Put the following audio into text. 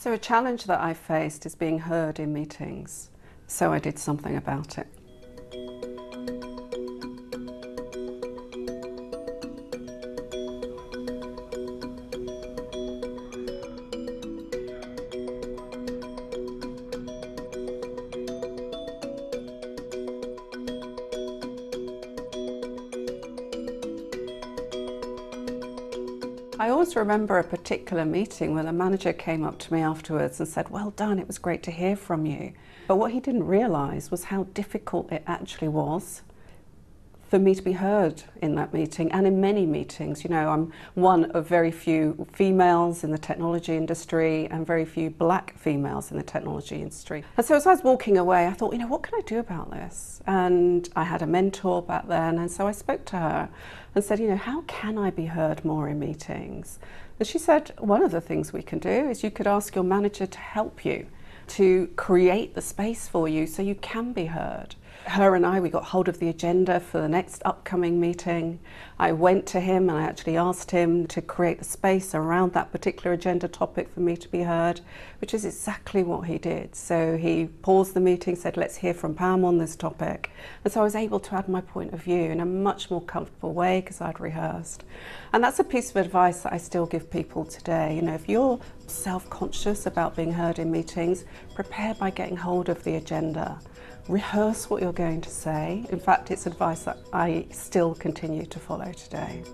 So a challenge that I faced is being heard in meetings, so I did something about it. I always remember a particular meeting where the manager came up to me afterwards and said, "Well done, it was great to hear from you." But what he didn't realise was how difficult it actually was for me to be heard in that meeting and in many meetings. You know, I'm one of very few females in the technology industry and very few black females in the technology industry. And so as I was walking away, I thought, what can I do about this? And I had a mentor back then, and so I spoke to her and said, how can I be heard more in meetings? And she said, one of the things we can do is you could ask your manager to help you, to create the space for you so you can be heard. Her and we got hold of the agenda for the next upcoming meeting. I went to him and I actually asked him to create the space around that particular agenda topic for me to be heard, which is exactly what he did. So he paused the meeting, said, "Let's hear from Pam on this topic." And so I was able to add my point of view in a much more comfortable way because I'd rehearsed. And that's a piece of advice that I still give people today. If you're self-conscious about being heard in meetings, prepare by getting hold of the agenda. Rehearse what you're going to say. In fact, it's advice that I still continue to follow today.